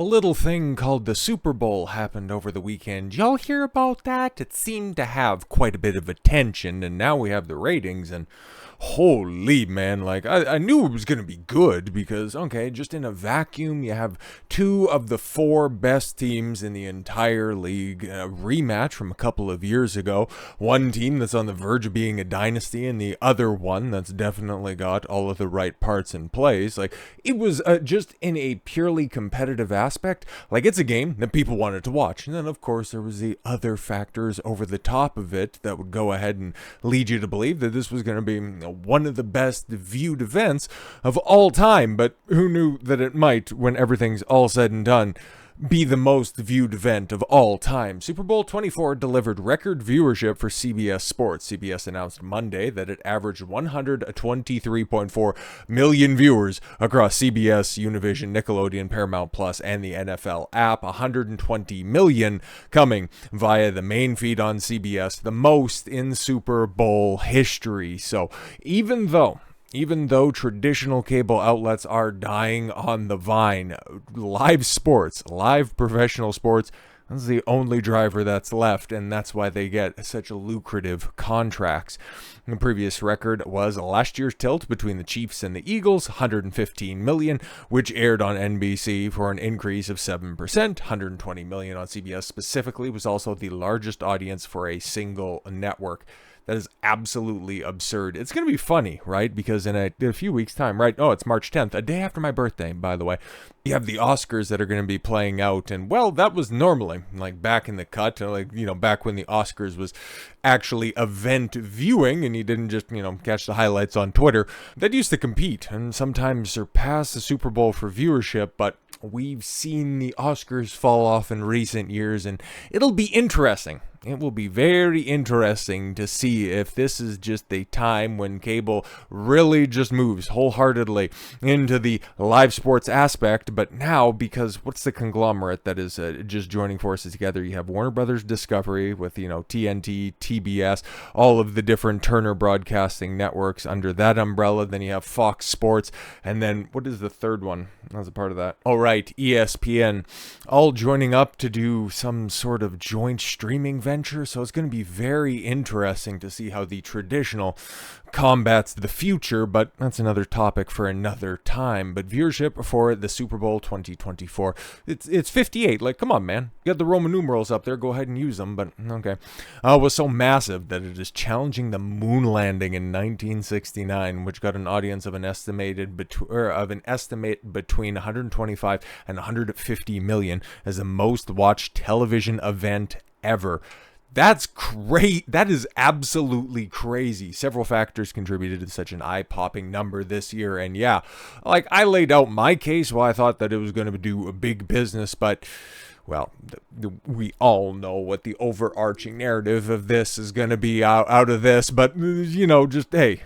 A little thing called the Super Bowl happened over the weekend. Y'all hear about that? It seemed to have quite a bit of attention, and now we have the ratings, and holy man, like, I knew it was going to be good because, okay, just in a vacuum, you have two of the four best teams in the entire league. A rematch from a couple of years ago. One team that's on the verge of being a dynasty, and the other one that's definitely got all of the right parts in place. Like, it was just in a purely competitive aspect. Like, it's a game that people wanted to watch. And then, of course, there was the other factors over the top of it that would go ahead and lead you to believe that this was going to be one of the best viewed events of all time. But who knew that it might, when everything's all said and done, be the most viewed event of all time. Super Bowl 24 delivered record viewership for CBS Sports. CBS announced Monday that it averaged 123.4 million viewers across CBS, Univision, Nickelodeon, Paramount Plus, and the NFL app. 120 million coming via the main feed on CBS, the most in Super Bowl history. So even though traditional cable outlets are dying on the vine, live sports, live professional sports, that's the only driver that's left, and that's why they get such lucrative contracts. The previous record was last year's tilt between the Chiefs and the Eagles, 115 million, which aired on NBC for an increase of 7%. 120 million on CBS specifically was also the largest audience for a single network. That is absolutely absurd. It's going to be funny, right? Because in a few weeks' time, right? Oh, it's March 10th, a day after my birthday, by the way. You have the Oscars that are going to be playing out. And, well, that was normally, like, back in the cut, back when the Oscars was actually event viewing and you didn't just, catch the highlights on Twitter. That used to compete and sometimes surpass the Super Bowl for viewership, but we've seen the Oscars fall off in recent years, and it'll be interesting. It will be very interesting to see if this is just a time when cable really just moves wholeheartedly into the live sports aspect. But now, because what's the conglomerate that is just joining forces together? You have Warner Brothers Discovery with, TNT, TBS, all of the different Turner Broadcasting networks under that umbrella. Then you have Fox Sports. And then what is the third one as a part of that? Oh, right, ESPN, all joining up to do some sort of joint streaming venture. So it's going to be very interesting to see how the traditional combats the future, but that's another topic for another time. But viewership for the Super Bowl 2024, it's 58. Like, come on, man. You got the Roman numerals up there. Go ahead and use them, but okay. Was so massive that it is challenging the moon landing in 1969, which got an audience of an estimate between 125 and 150 million as the most watched television event ever. That's great. That is absolutely crazy. Several factors contributed to such an eye-popping number this year. And yeah, like, I laid out my case why I thought that it was going to do a big business, but, well, we all know what the overarching narrative of this is going to be out of this. But, just, hey,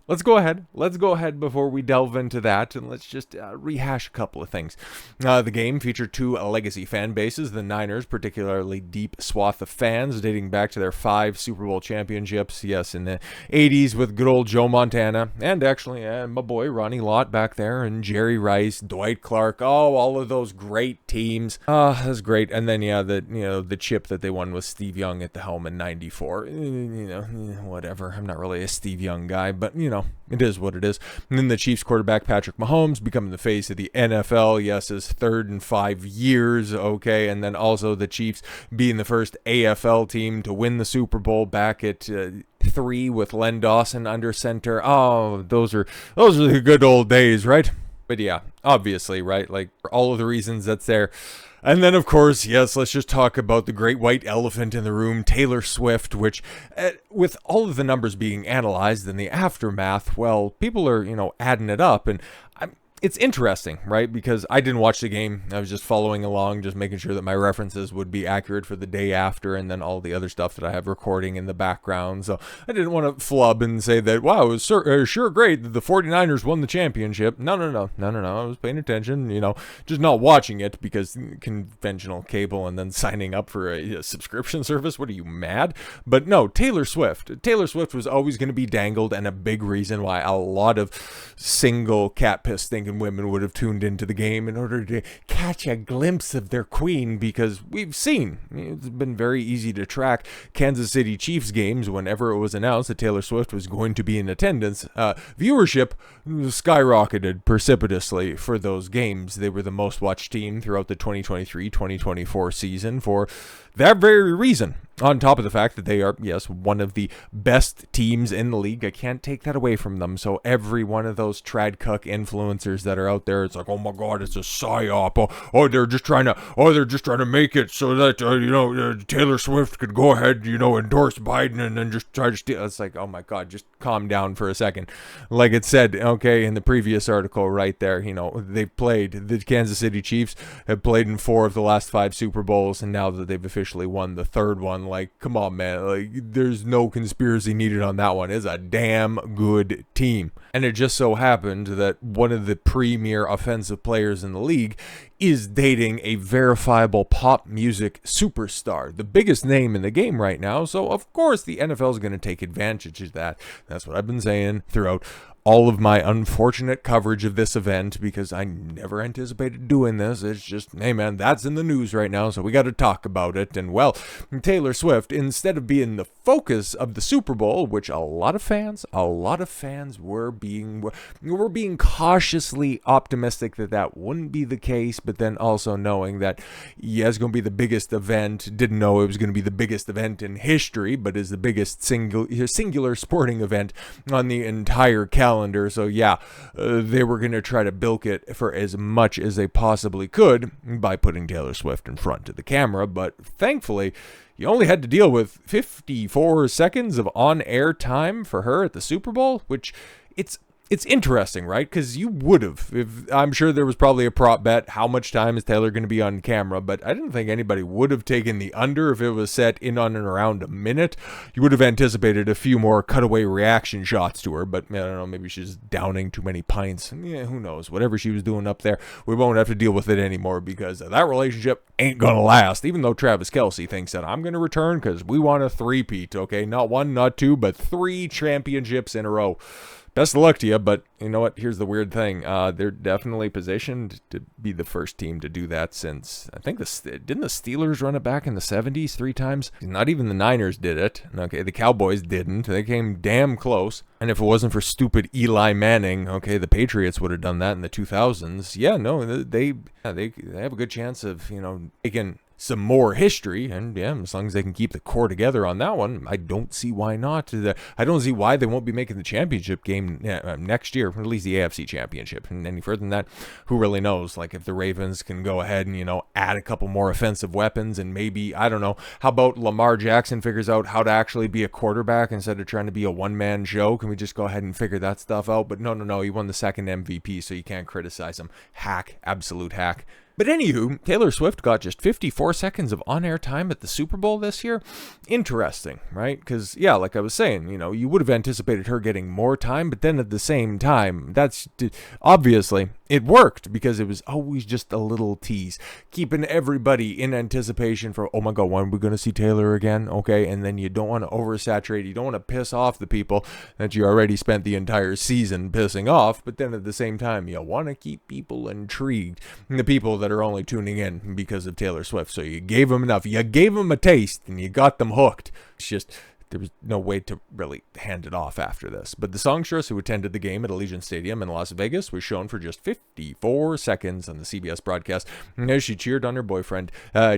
let's go ahead before we delve into that, and let's just rehash a couple of things. The game featured two legacy fan bases, the Niners, particularly deep swath of fans dating back to their 5 Super Bowl championships, yes, in the 80s with good old Joe Montana, and actually my boy Ronnie Lott back there, and Jerry Rice, Dwight Clark, all of those great teams. That's great. And then, the chip that they won with Steve Young at the helm in 94. Whatever. I'm not really a Steve Young guy, but, it is what it is. And then the Chiefs quarterback Patrick Mahomes becoming the face of the NFL. Yes, his third in 5 years. Okay. And then also the Chiefs being the first AFL team to win the Super Bowl back at 3 with Len Dawson under center. Oh, those are the good old days, right? But yeah, obviously, right? Like, for all of the reasons that's there. And then, of course, yes, let's just talk about the great white elephant in the room, Taylor Swift, which, with all of the numbers being analyzed in the aftermath, well, people are, adding it up. And it's interesting, right? Because I didn't watch the game. I was just following along, just making sure that my references would be accurate for the day after, and then all the other stuff that I have recording in the background. So I didn't want to flub and say that, wow, it was sure great that the 49ers won the championship. No. I was paying attention, just not watching it because conventional cable and then signing up for a subscription service. What are you, mad? But no, Taylor Swift. Taylor Swift was always going to be dangled, and a big reason why a lot of single cat piss think and women would have tuned into the game in order to catch a glimpse of their queen, because we've seen, it's been very easy to track Kansas City Chiefs games whenever it was announced that Taylor Swift was going to be in attendance. Viewership skyrocketed precipitously for those games. They were the most watched team throughout the 2023-2024 season for that very reason. On top of the fact that they are, yes, one of the best teams in the league. I can't take that away from them. So every one of those trad cuck influencers that are out there, it's like, oh my God, it's a psyop. They're just trying to make it so that, Taylor Swift could go ahead, endorse Biden and then just try to steal. It's like, oh my God, just calm down for a second. Like it said, okay, in the previous article right there, the Kansas City Chiefs have played in 4 of the last 5 Super Bowls, and now that they've officially won the 3rd one, like, come on, man, like, there's no conspiracy needed on that one. It's a damn good team. And it just so happened that one of the premier offensive players in the league is dating a verifiable pop music superstar, the biggest name in the game right now. So of course the NFL is going to take advantage of that. That's what I've been saying throughout all of my unfortunate coverage of this event, because I never anticipated doing this. It's just, hey man, that's in the news right now, so we got to talk about it. And well, Taylor Swift, instead of being the focus of the Super Bowl, which a lot of fans were being cautiously optimistic that wouldn't be the case, but then also knowing that, yeah, it's going to be the biggest event. Didn't know it was going to be the biggest event in history, but is the biggest singular sporting event on the entire calendar. So yeah, they were going to try to bilk it for as much as they possibly could by putting Taylor Swift in front of the camera. But thankfully, you only had to deal with 54 seconds of on-air time for her at the Super Bowl, which it's interesting, right? Because you would have, I'm sure there was probably a prop bet, how much time is Taylor going to be on camera, but I didn't think anybody would have taken the under if it was set in on and around a minute. You would have anticipated a few more cutaway reaction shots to her, but I don't know, maybe she's downing too many pints. Yeah, who knows? Whatever she was doing up there, we won't have to deal with it anymore, because that relationship ain't going to last, even though Travis Kelce thinks that I'm going to return because we want a three-peat, okay? Not 1, not 2, but 3 championships in a row. Best of luck to you, but you know what? Here's the weird thing. They're definitely positioned to be the first team to do that since, I think, didn't the Steelers run it back in the 70s 3 times? Not even the Niners did it. Okay, the Cowboys didn't. They came damn close. And if it wasn't for stupid Eli Manning, okay, the Patriots would have done that in the 2000s. Yeah, no, they have a good chance of, making some more history, and yeah, as long as they can keep the core together on that one, I don't see why not. I don't see why they won't be making the championship game next year, or at least the AFC championship. And any further than that, who really knows? Like, if the Ravens can go ahead and, add a couple more offensive weapons, and maybe, I don't know, how about Lamar Jackson figures out how to actually be a quarterback instead of trying to be a one-man show? Can we just go ahead and figure that stuff out? But no, he won the 2nd MVP, so you can't criticize him. Hack, absolute hack. But anywho, Taylor Swift got just 54 seconds of on-air time at the Super Bowl this year. Interesting, right? Because, yeah, like I was saying, you would have anticipated her getting more time, but then at the same time, obviously, it worked because it was always just a little tease, keeping everybody in anticipation for, oh my God, when are we going to see Taylor again? Okay, and then you don't want to oversaturate, you don't want to piss off the people that you already spent the entire season pissing off, but then at the same time, you want to keep people intrigued, and the people that are only tuning in because of Taylor Swift. So you gave them enough. You gave them a taste and you got them hooked. It's just, there was no way to really hand it off after this. But the songstress who attended the game at Allegiant Stadium in Las Vegas was shown for just 54 seconds on the CBS broadcast as she cheered on her boyfriend,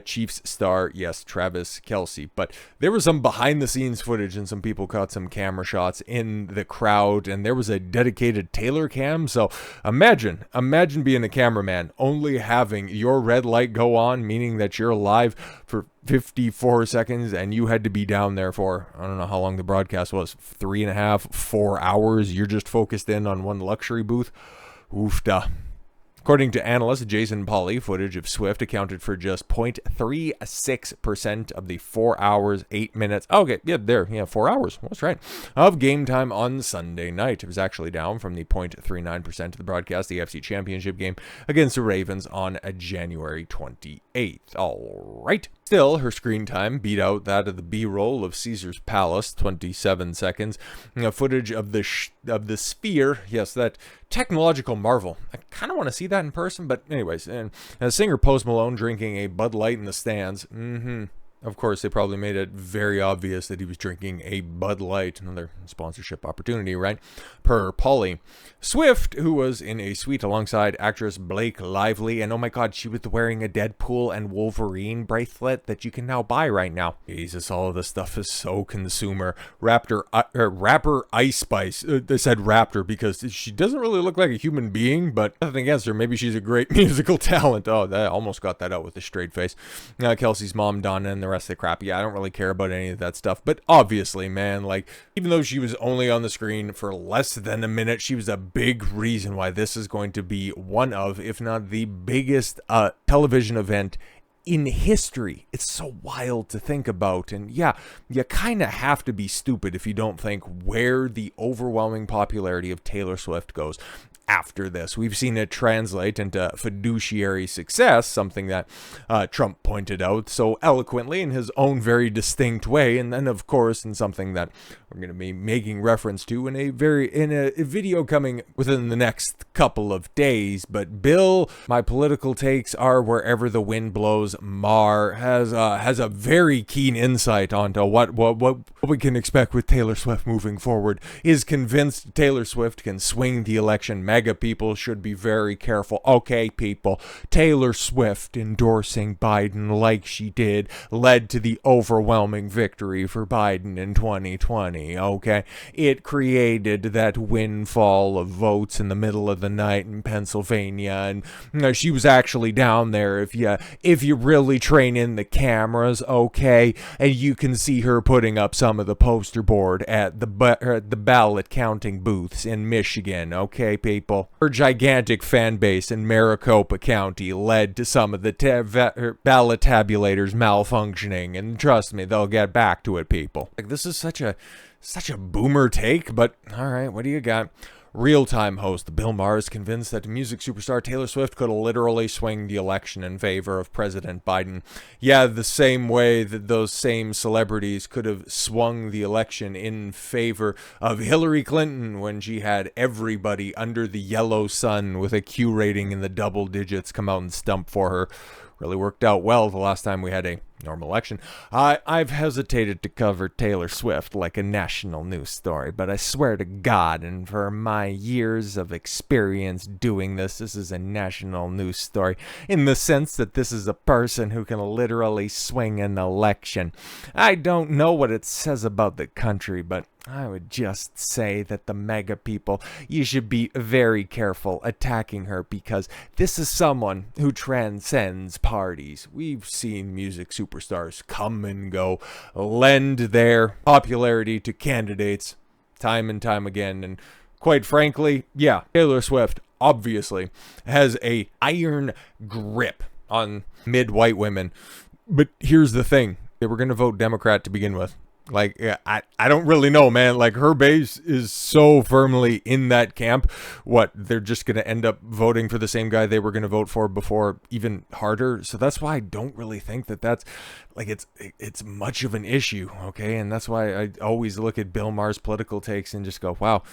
Chiefs star, yes, Travis Kelce. But there was some behind-the-scenes footage and some people caught some camera shots in the crowd, and there was a dedicated Taylor cam. So imagine being a cameraman, only having your red light go on, meaning that you're live for 54 seconds, and you had to be down there for, I don't know how long the broadcast was, 3.5, 4 hours. You're just focused in on one luxury booth. Oofda. According to analyst Jason Pauley, footage of Swift accounted for just 0.36% of the 4 hours, 8 minutes. Okay, 4 hours. That's right. Of game time on Sunday night. It was actually down from the 0.39% of the broadcast, the AFC Championship game against the Ravens on January 28th. All right. Still, her screen time beat out that of the B-roll of Caesar's Palace, 27 seconds. Footage of the Sphere, yes, that technological marvel. I kind of want to see that in person, but anyways, and singer Post Malone drinking a Bud Light in the stands. Of course, they probably made it very obvious that he was drinking a Bud Light. Another sponsorship opportunity, right? Per Polly. Swift, who was in a suite alongside actress Blake Lively, and oh my god, she was wearing a Deadpool and Wolverine bracelet that you can now buy right now. Jesus, all of this stuff is so consumer. Rapper Ice Spice. They said Raptor because she doesn't really look like a human being, but nothing against her. Maybe she's a great musical talent. Oh, that almost got that out with a straight face. Kelce's mom, Donna, and the rest of the crap. Yeah, I don't really care about any of that stuff, but obviously, man, like, even though she was only on the screen for less than a minute, she was a big reason why this is going to be one of, if not the biggest television event in history. It's so wild to think about, and yeah, you kind of have to be stupid if you don't think where the overwhelming popularity of Taylor Swift goes after this. We've seen it translate into fiduciary success, something that Trump pointed out so eloquently in his own very distinct way, and then of course in something that we're going to be making reference to in a video coming within the next couple of days. But Bill, my political takes are wherever the wind blows. Maher has a very keen insight onto what we can expect with Taylor Swift moving forward. Is convinced Taylor Swift can swing the election. MAGA people should be very careful. Okay, people, Taylor Swift endorsing Biden like she did led to the overwhelming victory for Biden in 2020. Okay, it created that windfall of votes in the middle of the night in Pennsylvania, and she was actually down there. If you really train in the cameras, okay, and you can see her putting up some of the poster board at the ballot counting booths in Michigan. Okay, people, her gigantic fan base in Maricopa County led to some of the ballot tabulators malfunctioning, and trust me, they'll get back to it, people. Like, this is such a boomer take, but all right, what do you got? Real-time host Bill Maher is convinced that music superstar Taylor Swift could literally swing the election in favor of President Biden. Yeah, the same way that those same celebrities could have swung the election in favor of Hillary Clinton when she had everybody under the yellow sun with a Q rating in the double digits come out and stump for her. Really worked out well the last time we had a normal election. I've hesitated to cover Taylor Swift like a national news story, but I swear to God, and for my years of experience doing this is a national news story in the sense that this is a person who can literally swing an election. I don't know what it says about the country, but I would just say that the MAGA people, you should be very careful attacking her, because this is someone who transcends parties. We've seen music superstars come and go, lend their popularity to candidates time and time again, and quite frankly, yeah, Taylor Swift obviously has a iron grip on mid-white women. But here's the thing, they were going to vote Democrat to begin with. Like, I don't really know, man. Like, her base is so firmly in that camp. What, they're just going to end up voting for the same guy they were going to vote for before, even harder. So that's why I don't really think that's, like, it's much of an issue, okay? And that's why I always look at Bill Maher's political takes and just go, wow,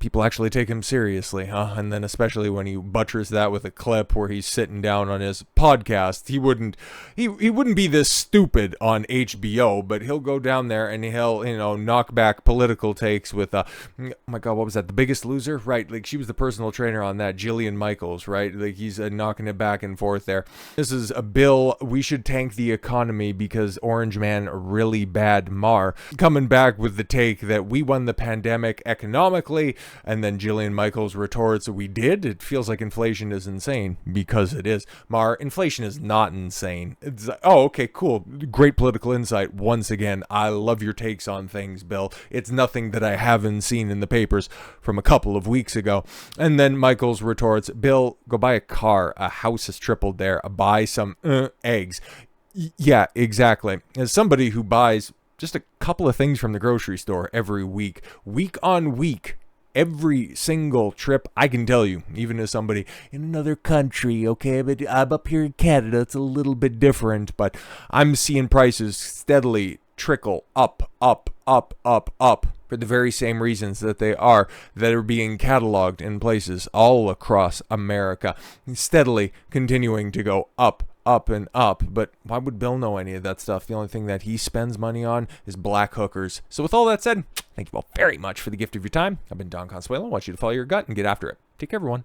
people actually take him seriously, huh? And then especially when he buttress that with a clip where he's sitting down on his podcast, he wouldn't be this stupid on HBO, but he'll go down there and he'll, knock back political takes with, oh my God, what was that? The Biggest Loser? Right. Like, she was the personal trainer on that, Jillian Michaels, right? Like, he's knocking it back and forth there. This is a bill. We should tank the economy because Orange Man really bad. Maher coming back with the take that we won the pandemic economically, And then Jillian Michaels retorts, we did? It feels like inflation is insane. Because it is. Maher, inflation is not insane. Oh, okay, cool. Great political insight. Once again, I love your takes on things, Bill. It's nothing that I haven't seen in the papers from a couple of weeks ago. And then Michaels retorts, Bill, go buy a car. A house has tripled there. Buy some eggs. Yeah, exactly. As somebody who buys just a couple of things from the grocery store every week on week, every single trip, I can tell you, even as somebody in another country, okay, but I'm up here in Canada, it's a little bit different, but I'm seeing prices steadily trickle up for the very same reasons that are being cataloged in places all across America, steadily continuing to go up and up. But why would Bill know any of that stuff? The only thing that he spends money on is black hookers. So with all that said, thank you all very much for the gift of your time. I've been Don Consuelo. I want you to follow your gut and get after it. Take care, everyone.